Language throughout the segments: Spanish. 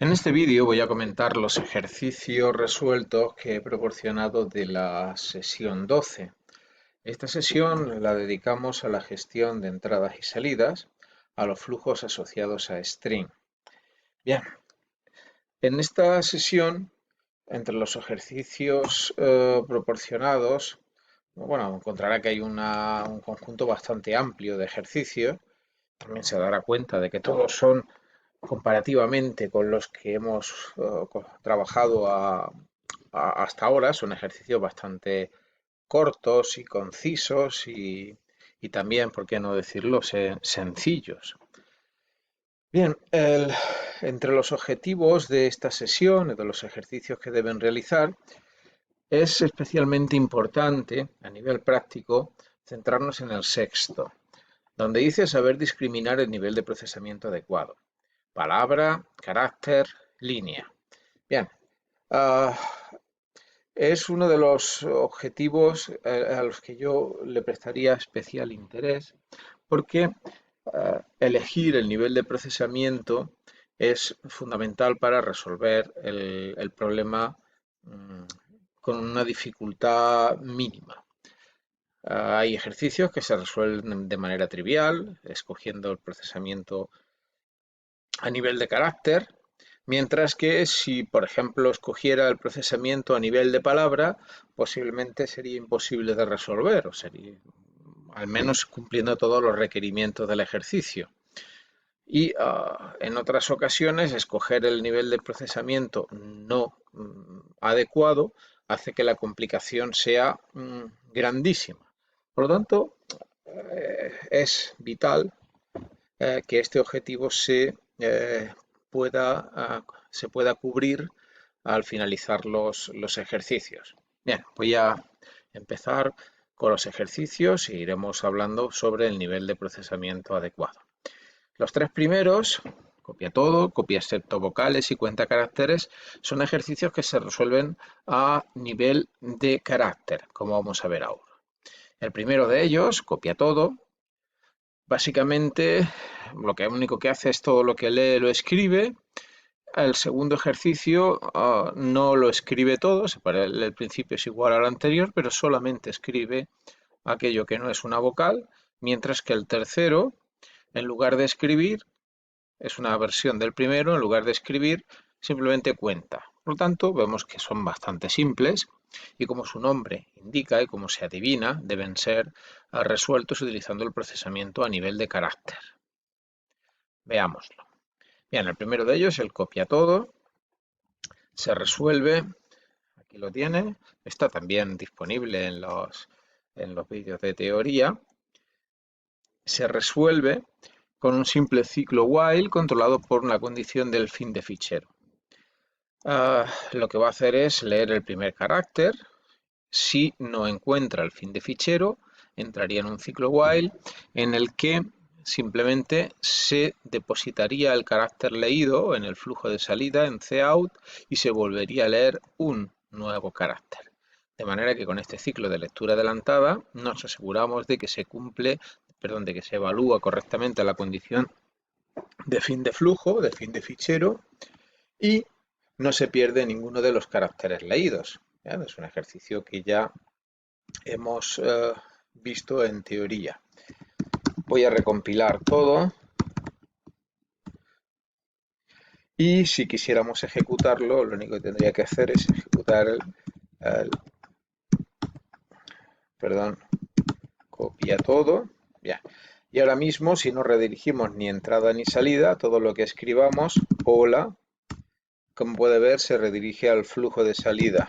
En este vídeo voy a comentar los ejercicios resueltos que he proporcionado de la sesión 12. Esta sesión la dedicamos a la gestión de entradas y salidas, a los flujos asociados a string. Bien, en esta sesión, entre los ejercicios proporcionados, bueno, encontrará que hay un conjunto bastante amplio de ejercicios. También se dará cuenta de que todos son comparativamente con los que hemos trabajado hasta ahora, son ejercicios bastante cortos y concisos y también, por qué no decirlo, sencillos. Bien, entre los objetivos de esta sesión, de los ejercicios que deben realizar, es especialmente importante a nivel práctico centrarnos en el sexto, donde dice saber discriminar el nivel de procesamiento adecuado. Palabra, carácter, línea. Bien, uh, es uno de los objetivos a los que yo le prestaría especial interés porque elegir el nivel de procesamiento es fundamental para resolver el problema con una dificultad mínima. Hay ejercicios que se resuelven de manera trivial, escogiendo el procesamiento a nivel de carácter, mientras que si, por ejemplo, escogiera el procesamiento a nivel de palabra, posiblemente sería imposible de resolver, o sería, al menos cumpliendo todos los requerimientos del ejercicio. Y en otras ocasiones, escoger el nivel de procesamiento no adecuado hace que la complicación sea grandísima. Por lo tanto, es vital que este objetivo se pueda cubrir al finalizar los ejercicios. Bien, voy a empezar con los ejercicios e iremos hablando sobre el nivel de procesamiento adecuado. Los tres primeros, copia todo, copia excepto vocales y cuenta caracteres, son ejercicios que se resuelven a nivel de carácter, como vamos a ver ahora. El primero de ellos, copia todo, básicamente lo único que hace es todo lo que lee lo escribe. El segundo ejercicio no lo escribe todo, el principio es igual al anterior, pero solamente escribe aquello que no es una vocal, mientras que el tercero, en lugar de escribir, es una versión del primero, en lugar de escribir, simplemente cuenta. Por lo tanto, vemos que son bastante simples y como su nombre indica y como se adivina, deben ser resueltos utilizando el procesamiento a nivel de carácter. Veámoslo. Bien, el primero de ellos, el copia todo, se resuelve, aquí lo tiene, está también disponible en los vídeos de teoría, se resuelve con un simple ciclo while controlado por una condición del fin de fichero. Lo que va a hacer es leer el primer carácter. Si no encuentra el fin de fichero, entraría en un ciclo while en el que simplemente se depositaría el carácter leído en el flujo de salida en cout y se volvería a leer un nuevo carácter. De manera que con este ciclo de lectura adelantada nos aseguramos de que de que se evalúa correctamente la condición de fin de flujo, de fin de fichero, y no se pierde ninguno de los caracteres leídos. ¿Ya? Es un ejercicio que ya hemos visto en teoría. Voy a recompilar todo y si quisiéramos ejecutarlo, lo único que tendría que hacer es ejecutar copia todo. Bien. Y ahora mismo, si no redirigimos ni entrada ni salida, todo lo que escribamos, hola, como puede ver, se redirige al flujo de salida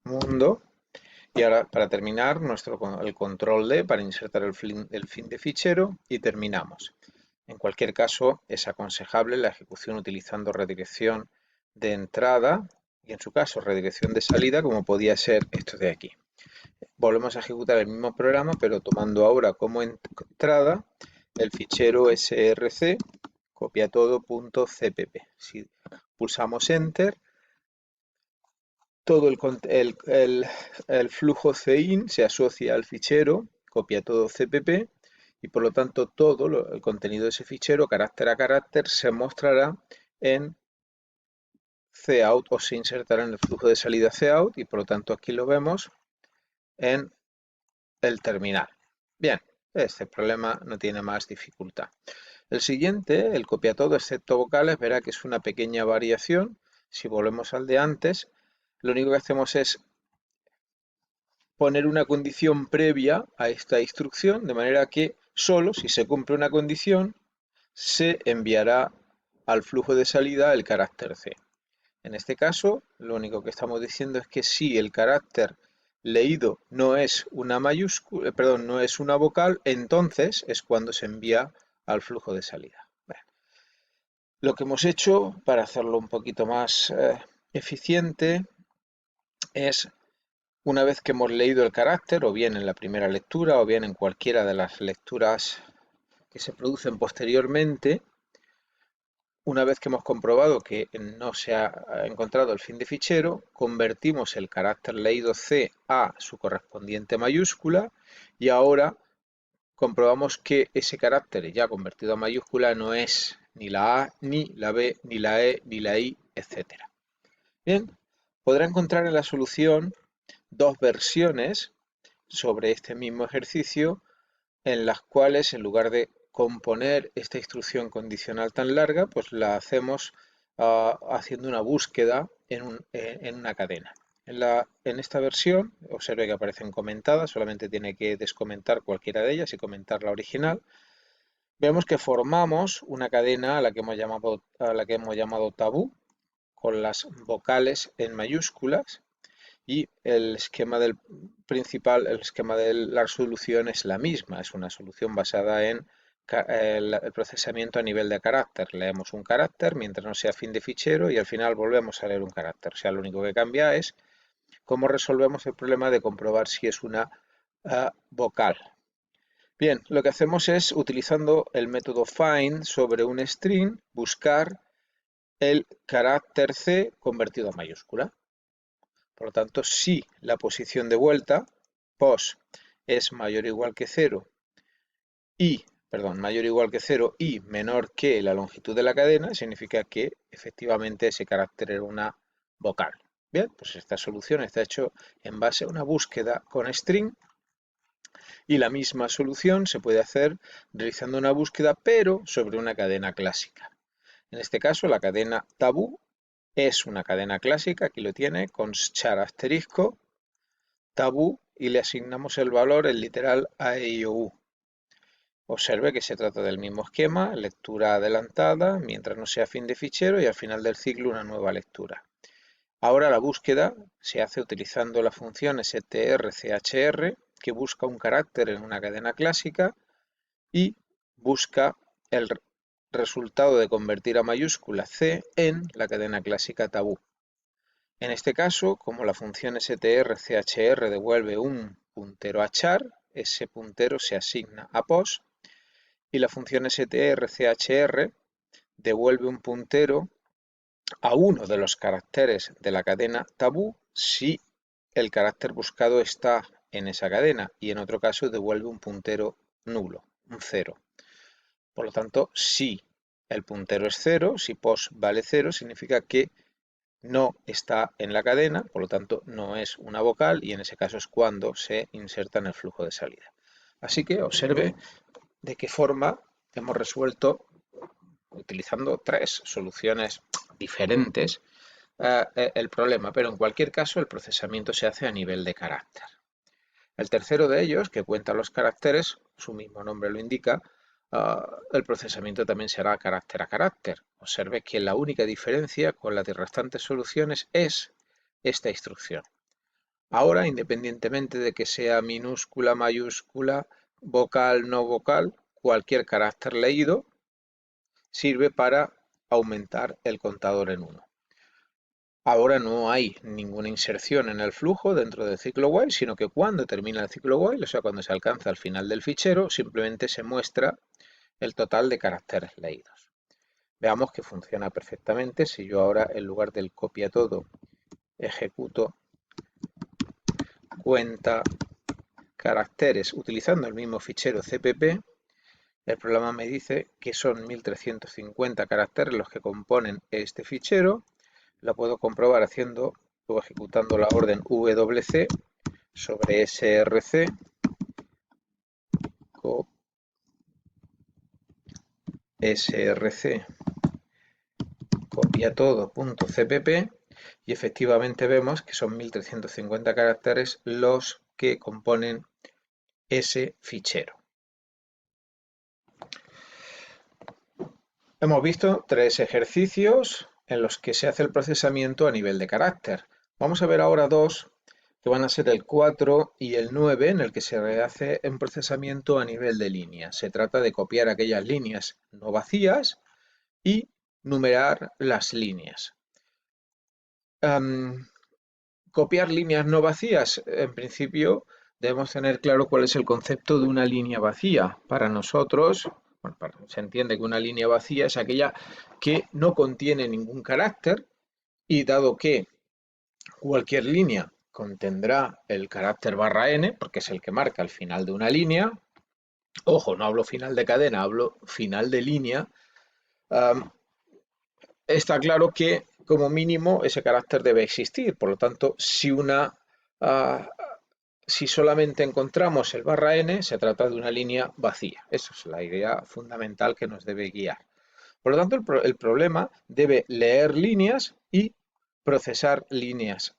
mundo. Y ahora, para terminar, el control D para insertar el fin de fichero y terminamos. En cualquier caso, es aconsejable la ejecución utilizando redirección de entrada y, en su caso, redirección de salida, como podía ser esto de aquí. Volvemos a ejecutar el mismo programa, pero tomando ahora como entrada el fichero src copiatodo.cpp. Si pulsamos Enter, todo el flujo CIN se asocia al fichero copiatodo.cpp y por lo tanto todo el contenido de ese fichero, carácter a carácter, se mostrará en cout o se insertará en el flujo de salida cout y por lo tanto aquí lo vemos en el terminal. Bien, este problema no tiene más dificultad. El siguiente, el copia todo excepto vocales, verá que es una pequeña variación. Si volvemos al de antes, lo único que hacemos es poner una condición previa a esta instrucción, de manera que solo si se cumple una condición se enviará al flujo de salida el carácter C. En este caso, lo único que estamos diciendo es que si el carácter leído no es una mayúscula, perdón, no es una vocal, entonces es cuando se envía al flujo de salida. Bueno, lo que hemos hecho para hacerlo un poquito más eficiente es, una vez que hemos leído el carácter, o bien en la primera lectura, o bien en cualquiera de las lecturas que se producen posteriormente, una vez que hemos comprobado que no se ha encontrado el fin de fichero, convertimos el carácter leído C a su correspondiente mayúscula y ahora comprobamos que ese carácter ya convertido a mayúscula no es ni la A, ni la B, ni la E, ni la I, etc. Bien, podrá encontrar en la solución dos versiones sobre este mismo ejercicio en las cuales en lugar de componer esta instrucción condicional tan larga, pues la hacemos haciendo una búsqueda en una cadena. En esta versión, observe que aparecen comentadas, solamente tiene que descomentar cualquiera de ellas y comentar la original. Vemos que formamos una cadena a la que hemos llamado tabú, con las vocales en mayúsculas, y el esquema principal, el esquema de la solución es la misma, es una solución basada en el procesamiento a nivel de carácter. Leemos un carácter mientras no sea fin de fichero y al final volvemos a leer un carácter. O sea, lo único que cambia es cómo resolvemos el problema de comprobar si es una vocal. Bien, lo que hacemos es, utilizando el método find sobre un string, buscar el carácter C convertido a mayúscula. Por lo tanto, si la posición de vuelta, pos, es mayor o igual que 0 mayor o igual que 0 y menor que la longitud de la cadena, significa que efectivamente ese carácter era una vocal. Bien, pues esta solución está hecha en base a una búsqueda con string y la misma solución se puede hacer realizando una búsqueda pero sobre una cadena clásica. En este caso, la cadena tabú es una cadena clásica, aquí lo tiene, con char asterisco, tabú, y le asignamos el valor, el literal a, e, i, o, u. Observe que se trata del mismo esquema, lectura adelantada, mientras no sea fin de fichero y al final del ciclo una nueva lectura. Ahora la búsqueda se hace utilizando la función strchr, que busca un carácter en una cadena clásica y busca el resultado de convertir a mayúscula C en la cadena clásica tabú. En este caso, como la función strchr devuelve un puntero a char, ese puntero se asigna a pos y la función strchr devuelve un puntero a uno de los caracteres de la cadena tabú si el carácter buscado está en esa cadena y en otro caso devuelve un puntero nulo, un 0. Por lo tanto, si el puntero es 0, si pos vale 0, significa que no está en la cadena, por lo tanto no es una vocal y en ese caso es cuando se inserta en el flujo de salida. Así que observe de qué forma hemos resuelto, utilizando tres soluciones diferentes, el problema, pero en cualquier caso el procesamiento se hace a nivel de carácter. El tercero de ellos, que cuenta los caracteres, su mismo nombre lo indica, el procesamiento también será carácter a carácter. Observe que la única diferencia con las restantes soluciones es esta instrucción. Ahora, independientemente de que sea minúscula, mayúscula, vocal, no vocal, cualquier carácter leído sirve para aumentar el contador en 1. Ahora no hay ninguna inserción en el flujo dentro del ciclo while, sino que cuando termina el ciclo while, o sea, cuando se alcanza el final del fichero, simplemente se muestra el total de caracteres leídos. Veamos que funciona perfectamente si yo ahora, en lugar del copia todo, ejecuto cuenta caracteres utilizando el mismo fichero cpp, El programa me dice que son 1350 caracteres los que componen este fichero. Lo puedo comprobar haciendo o ejecutando la orden wc sobre src src copia todo.cpp y efectivamente vemos que son 1350 caracteres los que componen ese fichero. Hemos visto 3 ejercicios en los que se hace el procesamiento a nivel de carácter. Vamos a ver ahora 2 que van a ser el 4 y el 9 en el que se hace un procesamiento a nivel de líneas. Se trata de copiar aquellas líneas no vacías y numerar las líneas. Copiar líneas no vacías, en principio debemos tener claro cuál es el concepto de una línea vacía. Para nosotros, bueno, se entiende que una línea vacía es aquella que no contiene ningún carácter y dado que cualquier línea contendrá el carácter ~n, porque es el que marca el final de una línea, ojo, no hablo final de cadena, hablo final de línea, está claro que como mínimo ese carácter debe existir. Por lo tanto, si solamente encontramos el ~n, se trata de una línea vacía. Esa es la idea fundamental que nos debe guiar. Por lo tanto, el problema debe leer líneas y procesar líneas.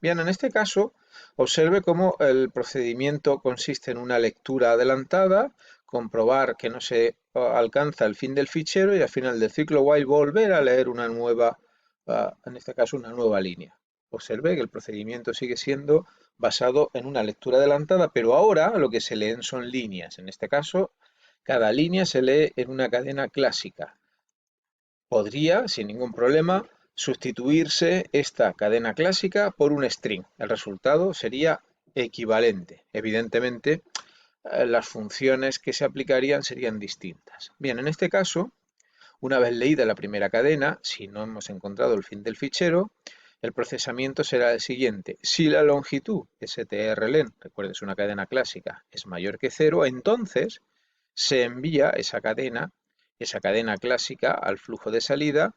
Bien, en este caso, observe cómo el procedimiento consiste en una lectura adelantada, comprobar que no se alcanza el fin del fichero y al final del ciclo while volver a leer una nueva, en este caso una nueva línea. Observe que el procedimiento sigue siendo basado en una lectura adelantada, pero ahora lo que se leen son líneas. En este caso, cada línea se lee en una cadena clásica. Podría, sin ningún problema, sustituirse esta cadena clásica por un string. El resultado sería equivalente. Evidentemente, las funciones que se aplicarían serían distintas. Bien, en este caso, una vez leída la primera cadena, si no hemos encontrado el fin del fichero, el procesamiento será el siguiente. Si la longitud strlen, recuerden, es una cadena clásica, es mayor que 0, entonces se envía esa cadena clásica al flujo de salida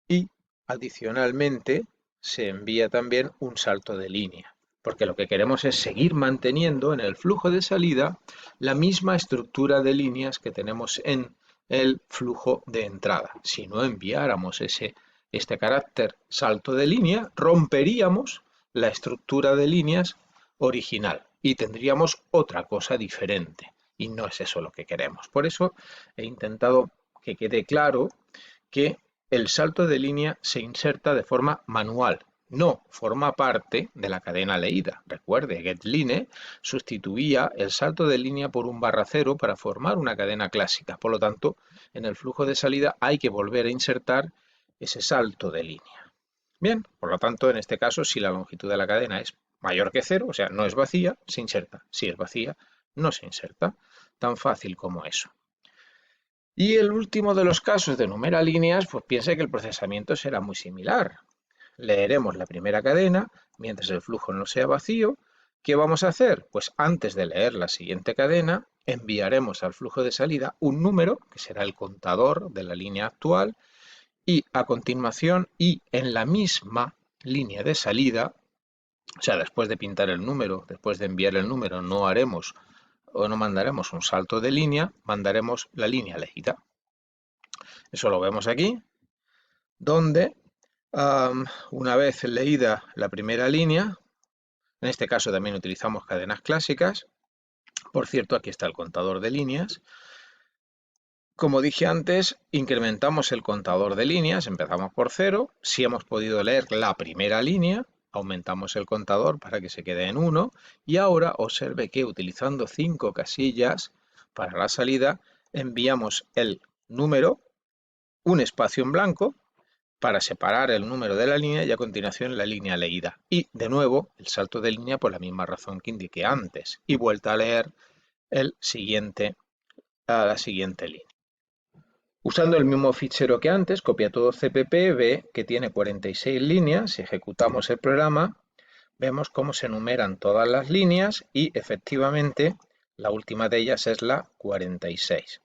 y adicionalmente se envía también un salto de línea, porque lo que queremos es seguir manteniendo en el flujo de salida la misma estructura de líneas que tenemos en el flujo de entrada. Si no enviáramos este carácter salto de línea, romperíamos la estructura de líneas original y tendríamos otra cosa diferente. Y no es eso lo que queremos. Por eso he intentado que quede claro que el salto de línea se inserta de forma manual, no forma parte de la cadena leída. Recuerde, getLine sustituía el salto de línea por un ~0 para formar una cadena clásica. Por lo tanto, en el flujo de salida hay que volver a insertar ese salto de línea. Bien, por lo tanto, en este caso, si la longitud de la cadena es mayor que 0, o sea, no es vacía, se inserta. Si es vacía, no se inserta. Tan fácil como eso. Y el último de los casos de numera líneas, pues piense que el procesamiento será muy similar. Leeremos la primera cadena mientras el flujo no sea vacío. ¿Qué vamos a hacer? Pues antes de leer la siguiente cadena, enviaremos al flujo de salida un número, que será el contador de la línea actual, y a continuación y en la misma línea de salida, o sea, después de pintar el número, después de enviar el número, no haremos o no mandaremos un salto de línea, mandaremos la línea leída. Eso lo vemos aquí, donde una vez leída la primera línea, en este caso también utilizamos cadenas clásicas. Por cierto, aquí está el contador de líneas. Como dije antes, incrementamos el contador de líneas, empezamos por 0. Si hemos podido leer la primera línea, aumentamos el contador para que se quede en 1 y ahora observe que utilizando 5 casillas para la salida enviamos el número, un espacio en blanco para separar el número de la línea y a continuación la línea leída y de nuevo el salto de línea por la misma razón que indiqué antes y vuelta a leer la siguiente línea. Usando el mismo fichero que antes, copia todo CPP, ve que tiene 46 líneas. Si ejecutamos el programa, vemos cómo se enumeran todas las líneas y efectivamente La última de ellas es la 46.